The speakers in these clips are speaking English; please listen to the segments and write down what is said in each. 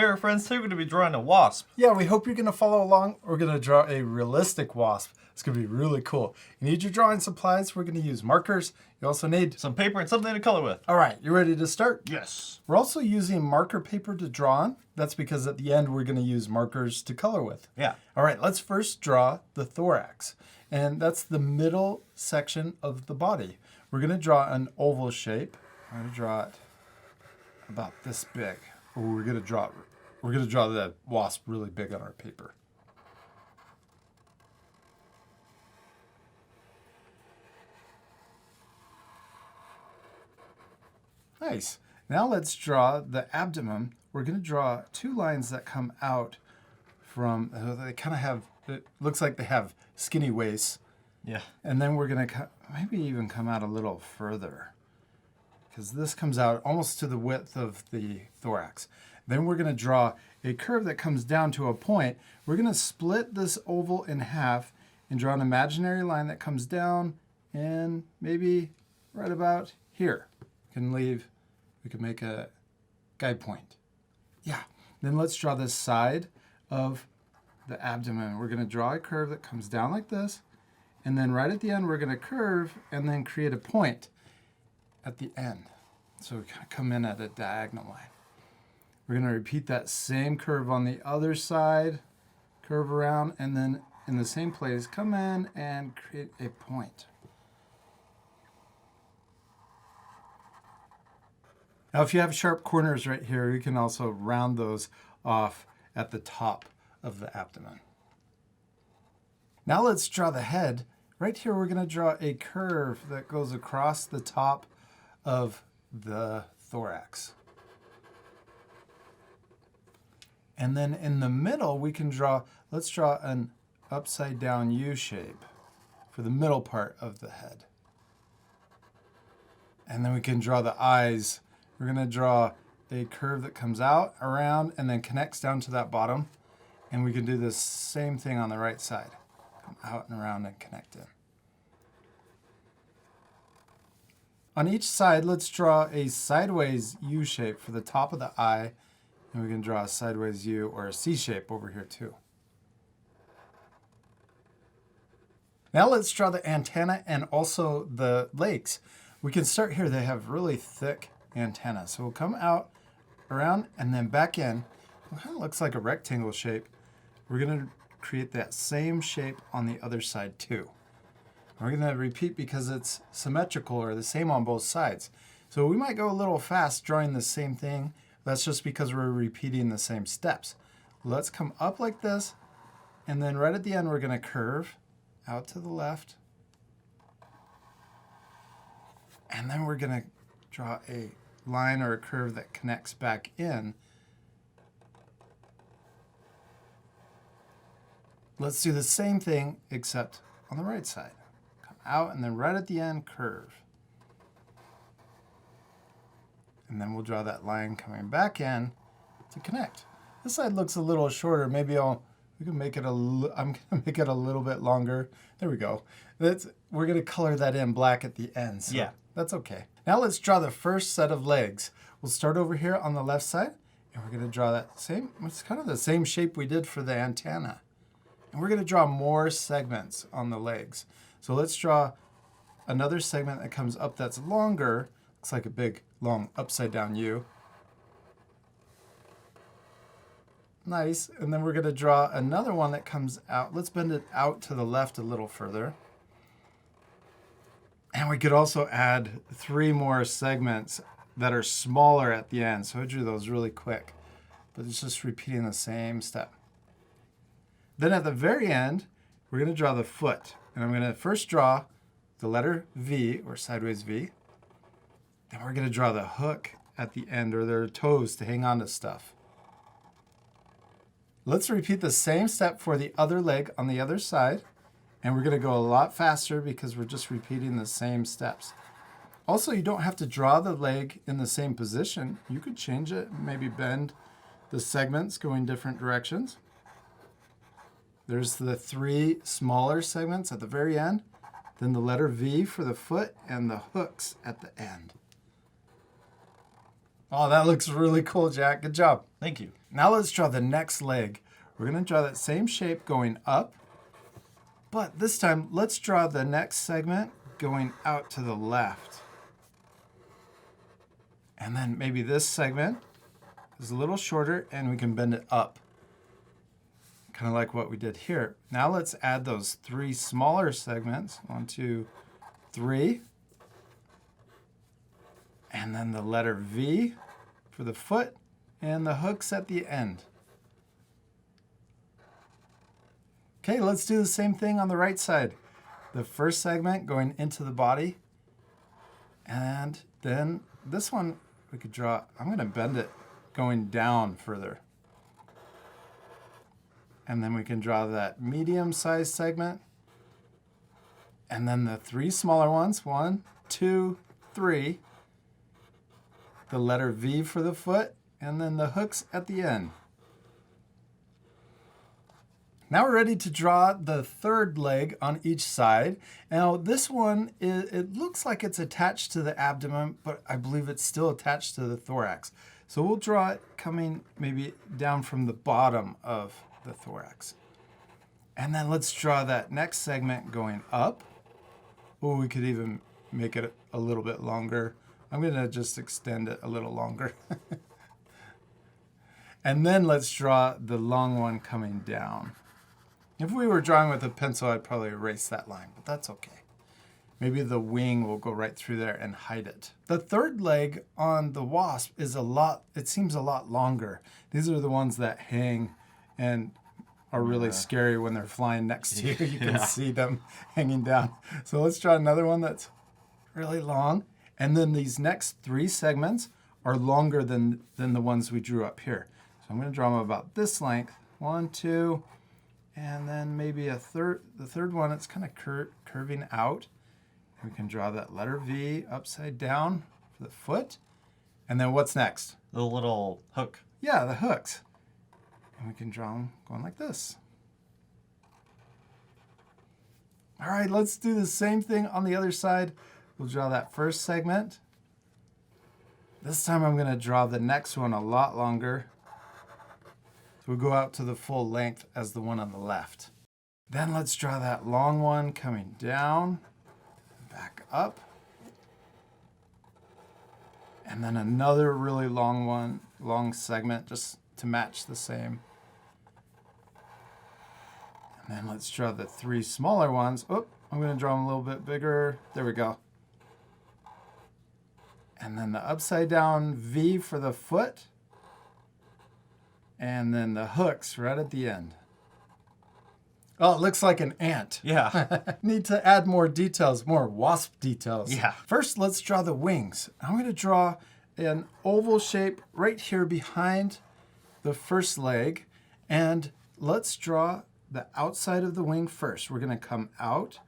Hey friends, today we're going to be drawing a wasp. Yeah, we hope you're going to follow along. We're going to draw a realistic wasp. It's going to be really cool. You need your drawing supplies. We're going to use markers. You also need Some paper and something to color with. All right, you ready to start? Yes. We're also using marker paper to draw on. That's because at the end we're going to use markers to color with. Yeah. All right, let's first draw the thorax. And that's the middle section of the body. We're going to draw an oval shape. I'm going to draw it about this big. We're going to draw the wasp really big on our paper. Nice. Now let's draw the abdomen. We're going to draw two lines that come out from, they kind of have, it looks like they have skinny waists. Yeah. And then we're going to maybe even come out a little further, because this comes out almost to the width of the thorax. Then we're going to draw a curve that comes down to a point. We're going to split this oval in half and draw an imaginary line that comes down and maybe right about here. We can make a guide point. Yeah. Then let's draw this side of the abdomen. We're going to draw a curve that comes down like this. And then right at the end, we're going to curve and then create a point at the end. So we kind of come in at a diagonal line. We're going to repeat that same curve on the other side, curve around, and then in the same place, come in and create a point. Now, if you have sharp corners right here, you can also round those off at the top of the abdomen. Now let's draw the head. Right here, we're going to draw a curve that goes across the top of the thorax. And then in the middle, we can let's draw an upside down U shape for the middle part of the head. And then we can draw the eyes. We're going to draw a curve that comes out, around, and then connects down to that bottom. And we can do the same thing on the right side. Come out and around and connect in. On each side, let's draw a sideways U shape for the top of the eye. And we can draw a sideways U or a C shape over here too. Now let's draw the antenna and also the legs. We can start here. They have really thick antenna. So we'll come out, around, and then back in. It kind of looks like a rectangle shape. We're going to create that same shape on the other side too. We're going to repeat because it's symmetrical or the same on both sides. So we might go a little fast drawing the same thing. That's just because we're repeating the same steps. Let's come up like this, and then right at the end we're going to curve out to the left. And then we're going to draw a line or a curve that connects back in. Let's do the same thing except on the right side. Come out and then right at the end, curve. And then we'll draw that line coming back in to connect. This side looks a little shorter. Maybe I'm going to make it a little bit longer. There we go. We're going to color that in black at the end. So yeah, that's okay. Now let's draw the first set of legs. We'll start over here on the left side, and we're going to draw that it's kind of the same shape we did for the antenna. And we're going to draw more segments on the legs. So let's draw another segment that comes up that's longer. Looks like a big, long, upside down U. Nice. And then we're going to draw another one that comes out. Let's bend it out to the left a little further. And we could also add 3 more segments that are smaller at the end. So I drew those really quick. But it's just repeating the same step. Then at the very end, we're going to draw the foot. And I'm going to first draw the letter V, or sideways V. Then we're going to draw the hook at the end, or their toes to hang on to stuff. Let's repeat the same step for the other leg on the other side. And we're going to go a lot faster because we're just repeating the same steps. Also, you don't have to draw the leg in the same position. You could change it, maybe bend the segments going different directions. There's the 3 smaller segments at the very end, then the letter V for the foot, and the hooks at the end. Oh, that looks really cool, Jack. Good job. Thank you. Now let's draw the next leg. We're going to draw that same shape going up, but this time let's draw the next segment going out to the left. And then maybe this segment is a little shorter and we can bend it up. Kind of like what we did here. Now let's add those 3 smaller segments. 1, 2, 3. And then the letter V for the foot and the hooks at the end. Okay, let's do the same thing on the right side. The first segment going into the body. And then this one we could draw, I'm going to bend it going down further. And then we can draw that medium-sized segment. And then the 3 smaller ones, 1, 2, 3. The letter V for the foot, and then the hooks at the end. Now we're ready to draw the third leg on each side. Now this one, it looks like it's attached to the abdomen, but I believe it's still attached to the thorax. So we'll draw it coming maybe down from the bottom of the thorax. And then let's draw that next segment going up. Or we could even make it a little bit longer. I'm going to just extend it a little longer. And then let's draw the long one coming down. If we were drawing with a pencil, I'd probably erase that line, but that's okay. Maybe the wing will go right through there and hide it. The third leg on the wasp is it seems a lot longer. These are the ones that hang and are really scary when they're flying next to you. You can see them hanging down. So let's draw another one that's really long. And then these next 3 segments are longer than the ones we drew up here. So I'm going to draw them about this length. 1, 2, and then maybe the third one, it's kind of curving out. We can draw that letter V upside down for the foot. And then what's next? The little hook. Yeah, the hooks. And we can draw them going like this. All right, let's do the same thing on the other side. We'll draw that first segment. This time I'm going to draw the next one a lot longer. So we'll go out to the full length as the one on the left. Then let's draw that long one coming down, back up. And then another really long one, long segment just to match the same. And then let's draw the 3 smaller ones. Oh, I'm going to draw them a little bit bigger. There we go. And then the upside down V for the foot. And then the hooks right at the end. Oh, it looks like an ant. Yeah. Need to add more details, more wasp details. Yeah. First, let's draw the wings. I'm going to draw an oval shape right here behind the first leg. And let's draw the outside of the wing first. We're going to come out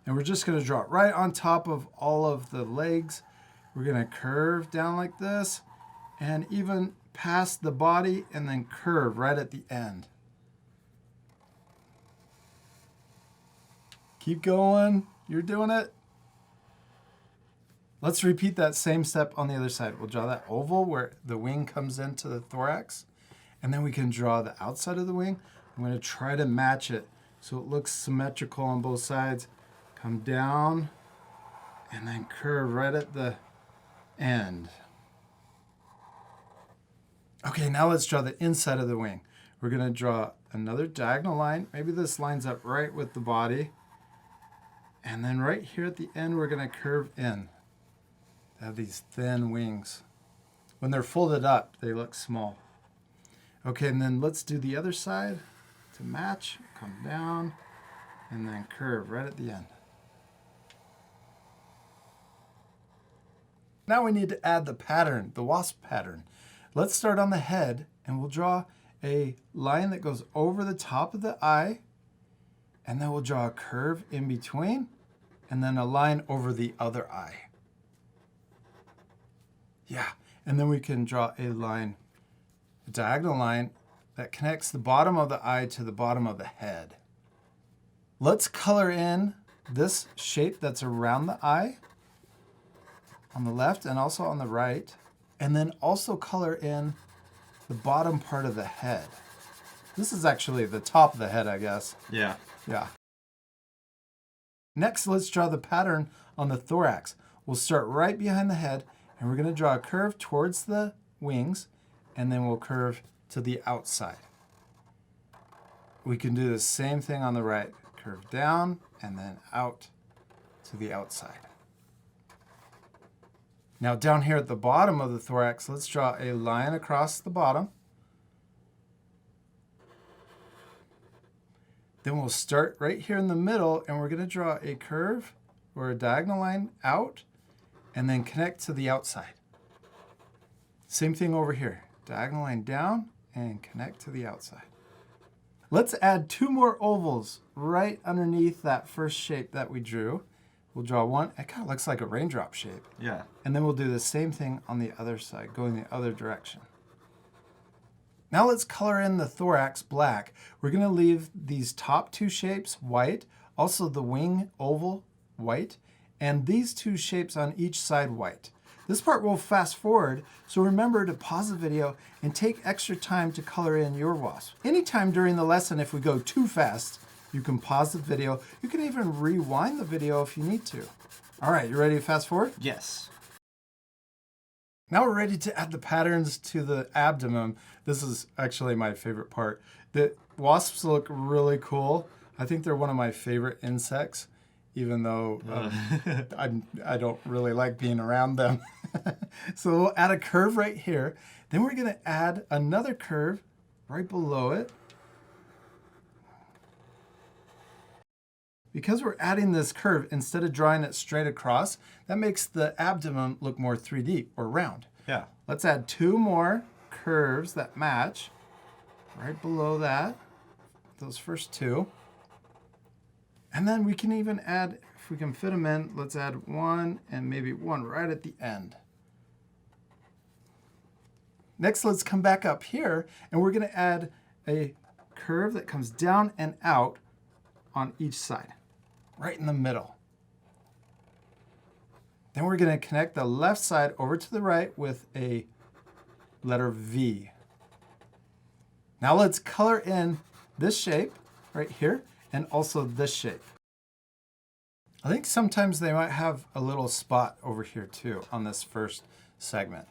and we're just going to draw it right on top of all of the legs. We're going to curve down like this and even past the body and then curve right at the end. Keep going. You're doing it. Let's repeat that same step on the other side. We'll draw that oval where the wing comes into the thorax, and then we can draw the outside of the wing. I'm going to try to match it so it looks symmetrical on both sides. Come down and then curve right at the end. Okay, now let's draw the inside of the wing. We're going to draw another diagonal line. Maybe this lines up right with the body. And then right here at the end, we're going to curve in. They have these thin wings. When they're folded up, they look small. Okay, and then let's do the other side to match. Come down and then curve right at the end. Now we need to add the pattern, the wasp pattern. Let's start on the head and we'll draw a line that goes over the top of the eye, and then we'll draw a curve in between and then a line over the other eye. Yeah, and then we can draw a line, a diagonal line that connects the bottom of the eye to the bottom of the head. Let's color in this shape that's around the eye on the left and also on the right. and then also color in the bottom part of the head. This is actually the top of the head, I guess. Yeah. Yeah. Next, let's draw the pattern on the thorax. We'll start right behind the head, and we're going to draw a curve towards the wings, and then we'll curve to the outside. We can do the same thing on the right. Curve down, and then out to the outside. Now down here at the bottom of the thorax, let's draw a line across the bottom. Then we'll start right here in the middle, and we're going to draw a curve or a diagonal line out and then connect to the outside. Same thing over here. Diagonal line down and connect to the outside. Let's add 2 more ovals right underneath that first shape that we drew. We'll draw one. It kind of looks like a raindrop shape. Yeah. And then we'll do the same thing on the other side, going the other direction. Now let's color in the thorax black. We're going to leave these top 2 shapes white, also the wing oval white, and these 2 shapes on each side white. This part will fast forward, so remember to pause the video and take extra time to color in your wasp. Anytime during the lesson, if we go too fast, you can pause the video. You can even rewind the video if you need to. All right, you ready to fast forward? Yes. Now we're ready to add the patterns to the abdomen. This is actually my favorite part. The wasps look really cool. I think they're one of my favorite insects, even though I don't really like being around them. So we'll add a curve right here. Then we're going to add another curve right below it. Because we're adding this curve, instead of drawing it straight across, that makes the abdomen look more 3D or round. Yeah. Let's add 2 more curves that match right below that, those first 2. And then we can even add, if we can fit them in, let's add 1 and maybe 1 right at the end. Next, let's come back up here, and we're going to add a curve that comes down and out on each side, right in the middle. Then we're going to connect the left side over to the right with a letter V. Now let's color in this shape right here and also this shape. I think sometimes they might have a little spot over here too on this first segment.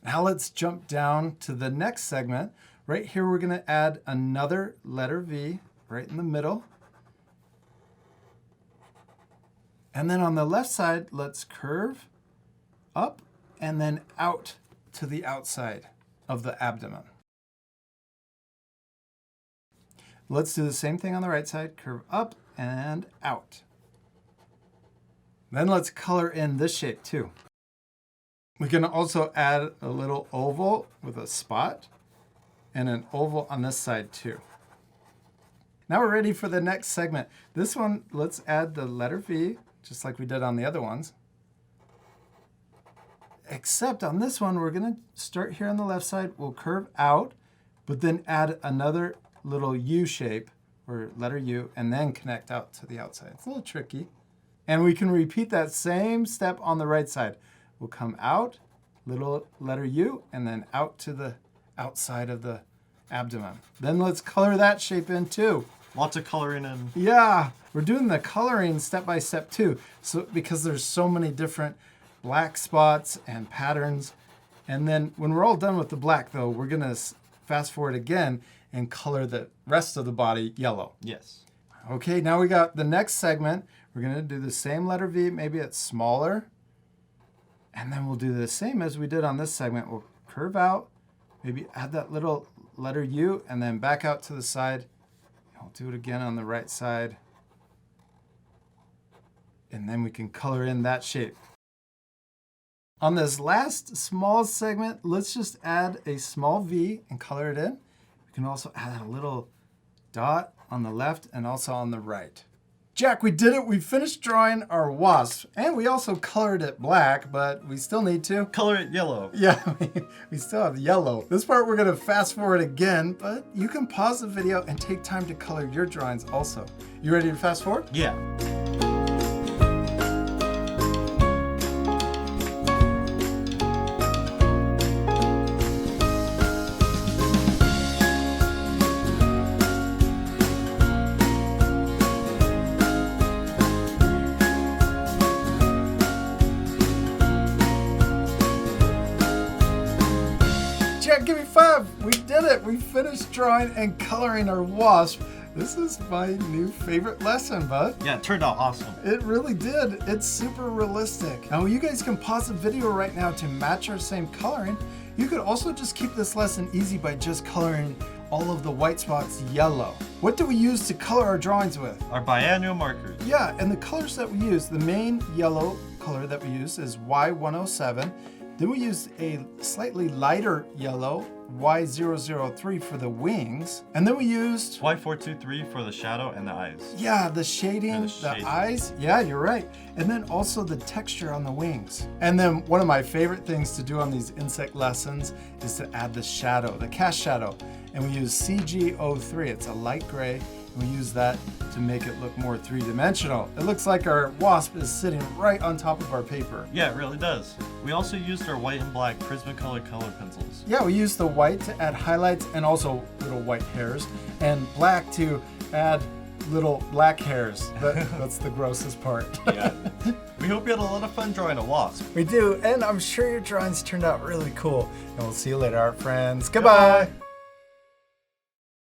Now let's jump down to the next segment. Right here we're going to add another letter V right in the middle. And then on the left side, let's curve up and then out to the outside of the abdomen. Let's do the same thing on the right side, curve up and out. Then let's color in this shape too. We can also add a little oval with a spot and an oval on this side too. Now we're ready for the next segment. This one, let's add the letter V, just like we did on the other ones. Except on this one, we're going to start here on the left side. We'll curve out, but then add another little U shape, or letter U, and then connect out to the outside. It's a little tricky. And we can repeat that same step on the right side. We'll come out, little letter U, and then out to the outside of the abdomen. Then let's color that shape in too. Lots of coloring in. Yeah, we're doing the coloring step by step too. So because there's so many different black spots and patterns. And then when we're all done with the black though, we're gonna fast forward again and color the rest of the body yellow. Yes. Okay, now we got the next segment. We're gonna do the same letter V, maybe it's smaller. And then we'll do the same as we did on this segment. We'll curve out, maybe add that little letter U, and then back out to the side. I'll do it again on the right side. And then we can color in that shape. On this last small segment, let's just add a small V and color it in. We can also add a little dot on the left and also on the right. Jack, we did it. We finished drawing our wasp, and we also colored it black, but we still need to color it yellow. Yeah, we still have yellow. This part we're gonna fast forward again, but you can pause the video and take time to color your drawings also. You ready to fast forward? Yeah. did it. We finished drawing and coloring our wasp. This is my new favorite lesson, bud. Yeah, it turned out awesome. It really did. It's super realistic. Now you guys can pause the video right now to match our same coloring. You could also just keep this lesson easy by just coloring all of the white spots yellow. What do we use to color our drawings with? Our Bianyo markers. Yeah, and the colors that we use, the main yellow color that we use is Y107. Then we use a slightly lighter yellow, Y003 for the wings. And then we used Y423 for the shadow and the eyes. yeah, the shading, And the the shading. eyes. Yeah, you're right. And then also the texture on the wings. And then one of my favorite things to do on these insect lessons is to add the shadow, the cast shadow. And we use CG03. It's a light gray. And we use that to make it look more three-dimensional. It looks like our wasp is sitting right on top of our paper. Yeah, it really does. We also used our white and black Prismacolor color pencils. Yeah, we used the white to add highlights and also little white hairs, and black to add little black hairs. That's the grossest part. Yeah. We hope you had a lot of fun drawing a wasp. We do, and I'm sure your drawings turned out really cool. And we'll see you later, art friends. Goodbye.